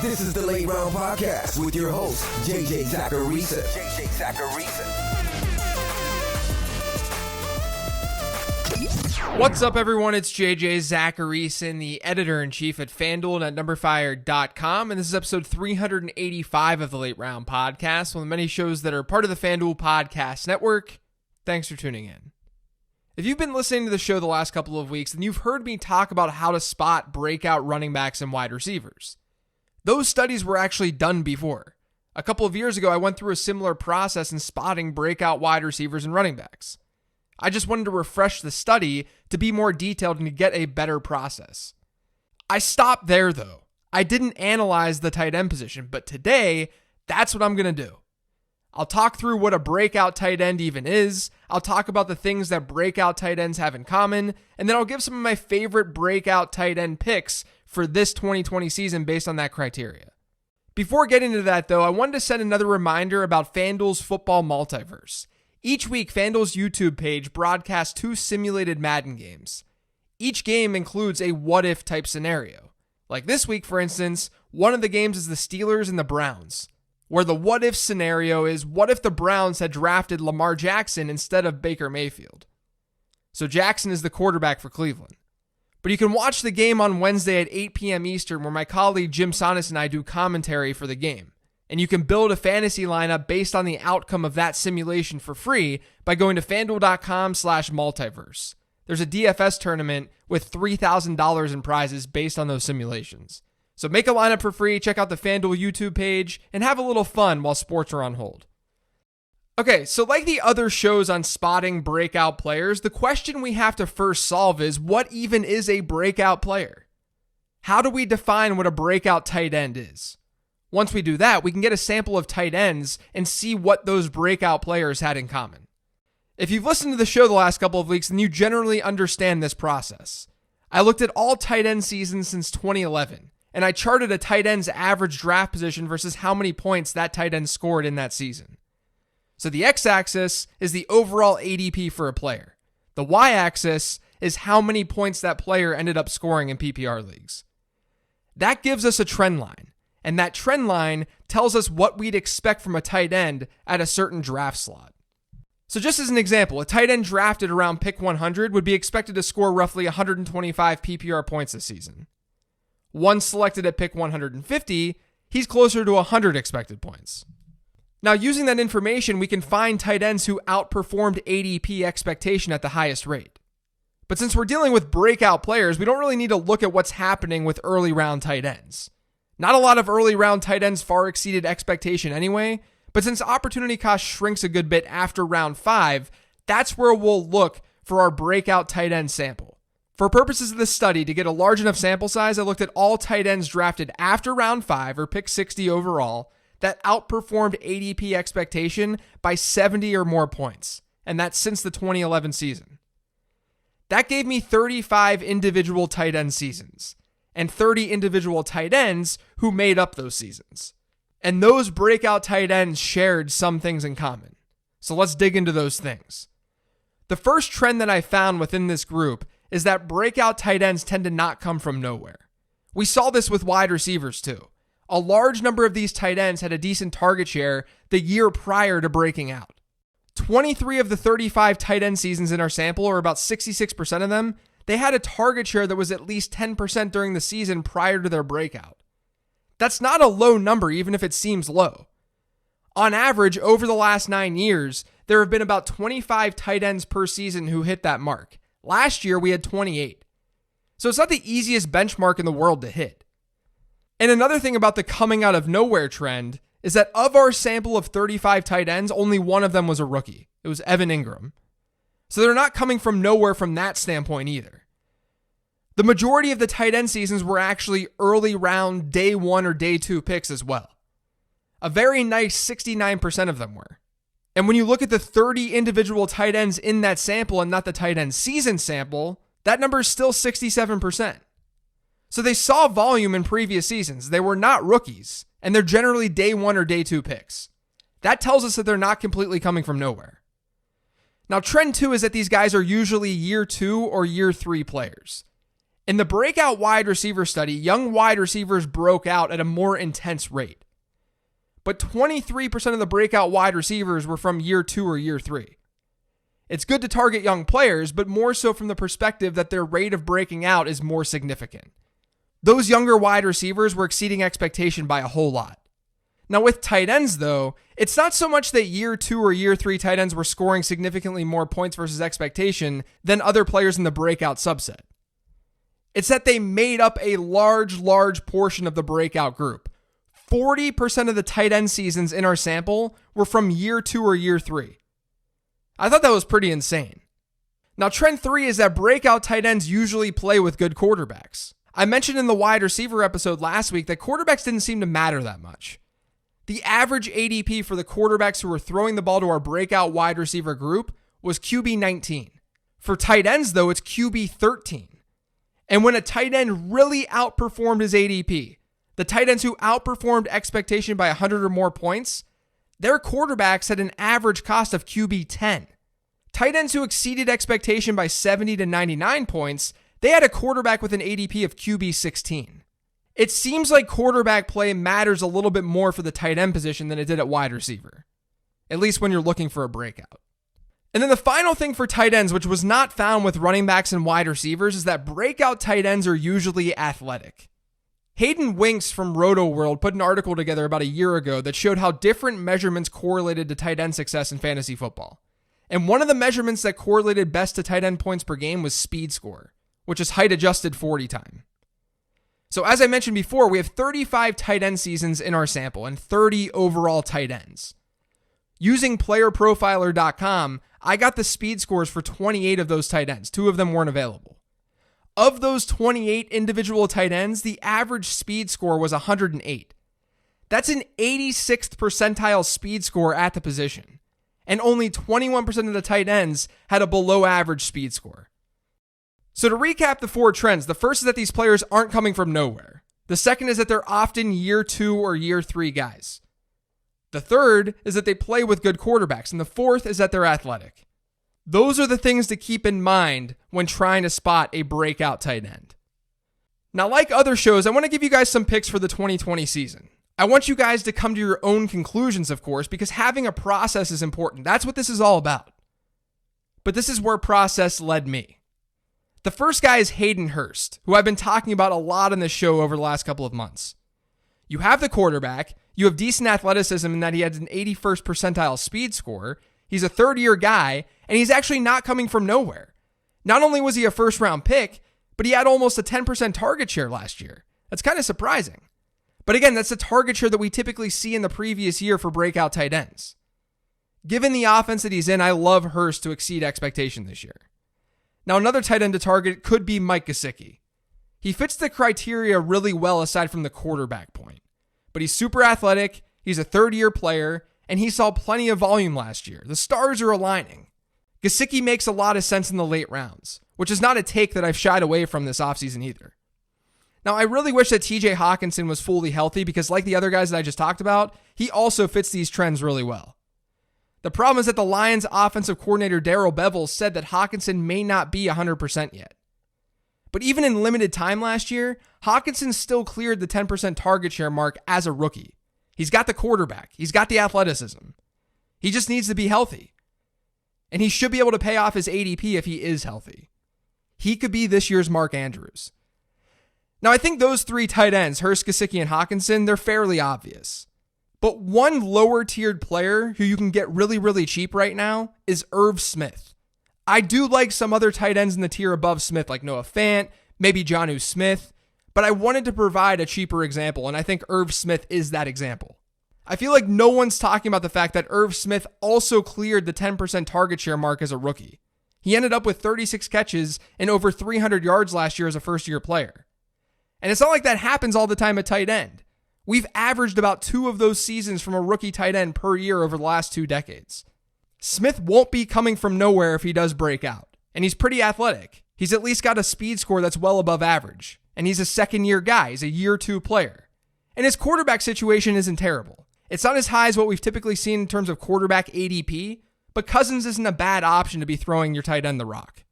This is the Late Round Podcast with your host, JJ Zacharisa. What's up, everyone? It's JJ Zacharisa, the editor-in-chief at FanDuel and at NumberFire.com, and this is episode 385 of the Late Round Podcast, one of the many shows that are part of the FanDuel Podcast Network. Thanks for tuning in. If you've been listening to the show the last couple of weeks, then you've heard me talk about how to spot breakout running backs and wide receivers. Those studies were actually done before. A couple of years ago, I went through a similar process in spotting breakout wide receivers and running backs. I just wanted to refresh the study to be more detailed and to get a better process. I stopped there, though. I didn't analyze the tight end position, but today, that's what I'm going to do. I'll talk through what a breakout tight end even is, I'll talk about the things that breakout tight ends have in common, and then I'll give some of my favorite breakout tight end picks for this 2020 season based on that criteria. Before getting into that, though, I wanted to send another reminder about FanDuel's Football Multiverse. Each week, FanDuel's YouTube page broadcasts 2 simulated Madden games. Each game includes a what-if type scenario. Like this week, for instance, one of the games is the Steelers and the Browns, where the what-if scenario is, what if the Browns had drafted Lamar Jackson instead of Baker Mayfield? So Jackson is the quarterback for Cleveland. But you can watch the game on Wednesday at 8 p.m. Eastern, where my colleague Jim Sonis and I do commentary for the game. And you can build a fantasy lineup based on the outcome of that simulation for free by going to FanDuel.com/multiverse. There's a DFS tournament with $3,000 in prizes based on those simulations. So make a lineup for free, check out the FanDuel YouTube page, and have a little fun while sports are on hold. Okay, so like the other shows on spotting breakout players, the question we have to first solve is, what even is a breakout player? How do we define what a breakout tight end is? Once we do that, we can get a sample of tight ends and see what those breakout players had in common. If you've listened to the show the last couple of weeks, then you generally understand this process. I looked at all tight end seasons since 2011, and I charted a tight end's average draft position versus how many points that tight end scored in that season. So the x-axis is the overall ADP for a player. The y-axis is how many points that player ended up scoring in PPR leagues. That gives us a trend line, and that trend line tells us what we'd expect from a tight end at a certain draft slot. So just as an example, a tight end drafted around pick 100 would be expected to score roughly 125 PPR points this season. One selected at pick 150, he's closer to 100 expected points. Now, using that information, we can find tight ends who outperformed ADP expectation at the highest rate. But since we're dealing with breakout players, we don't really need to look at what's happening with early round tight ends. Not a lot of early round tight ends far exceeded expectation anyway, but since opportunity cost shrinks a good bit after round 5, that's where we'll look for our breakout tight end sample. For purposes of this study, to get a large enough sample size, I looked at all tight ends drafted after round 5, or pick 60 overall, that outperformed ADP expectation by 70 or more points, and that's since the 2011 season. That gave me 35 individual tight end seasons, and 30 individual tight ends who made up those seasons. And those breakout tight ends shared some things in common. So let's dig into those things. The first trend that I found within this group is that breakout tight ends tend to not come from nowhere. We saw this with wide receivers too. A large number of these tight ends had a decent target share the year prior to breaking out. 23 of the 35 tight end seasons in our sample, or about 66% of them, they had a target share that was at least 10% during the season prior to their breakout. That's not a low number, even if it seems low. On average, over the last 9 years, there have been about 25 tight ends per season who hit that mark. Last year, we had 28. So it's not the easiest benchmark in the world to hit. And another thing about the coming out of nowhere trend is that of our sample of 35 tight ends, only one of them was a rookie. It was Evan Ingram. So they're not coming from nowhere from that standpoint either. The majority of the tight end seasons were actually early round day 1 or day 2 picks as well. A very nice 69% of them were. And when you look at the 30 individual tight ends in that sample and not the tight end season sample, that number is still 67%. So they saw volume in previous seasons. They were not rookies, and they're generally day 1 or day 2 picks. That tells us that they're not completely coming from nowhere. Now, trend 2 is that these guys are usually year 2 or year 3 players. In the breakout wide receiver study, young wide receivers broke out at a more intense rate. But 23% of the breakout wide receivers were from year 2 or year 3. It's good to target young players, but more so from the perspective that their rate of breaking out is more significant. Those younger wide receivers were exceeding expectation by a whole lot. Now with tight ends though, it's not so much that year 2 or year 3 tight ends were scoring significantly more points versus expectation than other players in the breakout subset. It's that they made up a large portion of the breakout group. 40% of the tight end seasons in our sample were from year 2 or year 3. I thought that was pretty insane. Now, trend 3 is that breakout tight ends usually play with good quarterbacks. I mentioned in the wide receiver episode last week that quarterbacks didn't seem to matter that much. The average ADP for the quarterbacks who were throwing the ball to our breakout wide receiver group was QB 19. For tight ends, though, it's QB 13. And when a tight end really outperformed his ADP, the tight ends who outperformed expectation by 100 or more points, their quarterbacks had an average cost of QB 10. Tight ends who exceeded expectation by 70 to 99 points, they had a quarterback with an ADP of QB 16. It seems like quarterback play matters a little bit more for the tight end position than it did at wide receiver, at least when you're looking for a breakout. And then the final thing for tight ends, which was not found with running backs and wide receivers, is that breakout tight ends are usually athletic. Hayden Winks from Roto World put an article together about a year ago that showed how different measurements correlated to tight end success in fantasy football. And one of the measurements that correlated best to tight end points per game was speed score, which is height adjusted 40 time. So as I mentioned before, we have 35 tight end seasons in our sample and 30 overall tight ends. Using playerprofiler.com, I got the speed scores for 28 of those tight ends. 2 of them weren't available. Of those 28 individual tight ends, the average speed score was 108. That's an 86th percentile speed score at the position. And only 21% of the tight ends had a below average speed score. So to recap the 4 trends, the first is that these players aren't coming from nowhere. The second is that they're often year 2 or year 3 guys. The third is that they play with good quarterbacks. And the fourth is that they're athletic. Those are the things to keep in mind when trying to spot a breakout tight end. Now, like other shows, I want to give you guys some picks for the 2020 season. I want you guys to come to your own conclusions, of course, because having a process is important. That's what this is all about. But this is where process led me. The first guy is Hayden Hurst, who I've been talking about a lot on this show over the last couple of months. You have the quarterback, you have decent athleticism in that he has an 81st percentile speed score, he's a third-year guy, and he's actually not coming from nowhere. Not only was he a first-round pick, but he had almost a 10% target share last year. That's kind of surprising. But again, that's the target share that we typically see in the previous year for breakout tight ends. Given the offense that he's in, I love Hurst to exceed expectation this year. Now, another tight end to target could be Mike Gesicki. He fits the criteria really well aside from the quarterback point. But he's super athletic, he's a third-year player, and he saw plenty of volume last year. The stars are aligning. Gesicki makes a lot of sense in the late rounds, which is not a take that I've shied away from this offseason either. Now, I really wish that TJ Hawkinson was fully healthy because like the other guys that I just talked about, he also fits these trends really well. The problem is that the Lions offensive coordinator Darrell Bevell said that Hawkinson may not be 100% yet. But even in limited time last year, Hawkinson still cleared the 10% target share mark as a rookie. He's got the quarterback. He's got the athleticism. He just needs to be healthy. And he should be able to pay off his ADP if he is healthy. He could be this year's Mark Andrews. Now, I think those 3 tight ends, Hurst, Gesicki, and Hawkinson, they're fairly obvious. But one lower-tiered player who you can get really cheap right now is Irv Smith. I do like some other tight ends in the tier above Smith, like Noah Fant, maybe Jonnu Smith, but I wanted to provide a cheaper example, and I think Irv Smith is that example. I feel like no one's talking about the fact that Irv Smith also cleared the 10% target share mark as a rookie. He ended up with 36 catches and over 300 yards last year as a first-year player. And it's not like that happens all the time at tight end. We've averaged about 2 of those seasons from a rookie tight end per year over the last 2 decades. Smith won't be coming from nowhere if he does break out. And he's pretty athletic. He's at least got a speed score that's well above average. And he's a second-year guy. He's a year 2 player. And his quarterback situation isn't terrible. It's not as high as what we've typically seen in terms of quarterback ADP, but Cousins isn't a bad option to be throwing your tight end the rock.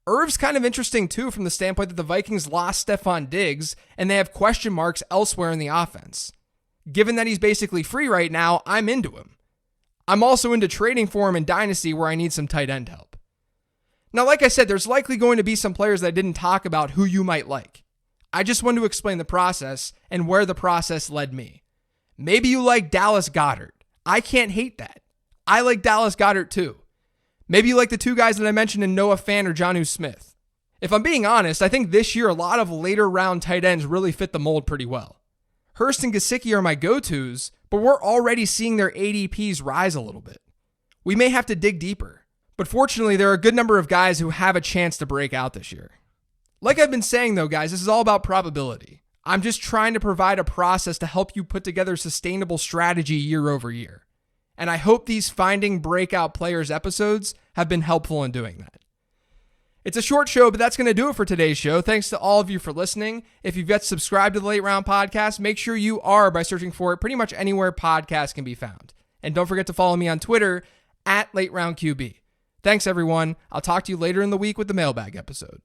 Irv's kind of interesting too from the standpoint that the Vikings lost Stephon Diggs and they have question marks elsewhere in the offense. Given that he's basically free right now, I'm into him. I'm also into trading for him in Dynasty where I need some tight end help. Now, like I said, there's likely going to be some players that I didn't talk about who you might like. I just wanted to explain the process and where the process led me. Maybe you like Dallas Goedert. I can't hate that. I like Dallas Goedert too. Maybe you like the two guys that I mentioned in Noah Fant or Jonnu Smith. If I'm being honest, I think this year a lot of later round tight ends really fit the mold pretty well. Hurst and Gesicki are my go-tos, but we're already seeing their ADPs rise a little bit. We may have to dig deeper, but fortunately there are a good number of guys who have a chance to break out this year. Like I've been saying though, guys, this is all about probability. I'm just trying to provide a process to help you put together sustainable strategy year over year. And I hope these Finding Breakout Players episodes have been helpful in doing that. It's a short show, but that's going to do it for today's show. Thanks to all of you for listening. If you've yet subscribed to the Late Round Podcast, make sure you are by searching for it pretty much anywhere podcasts can be found. And don't forget to follow me on Twitter @LateRoundQB. Thanks, everyone. I'll talk to you later in the week with the mailbag episode.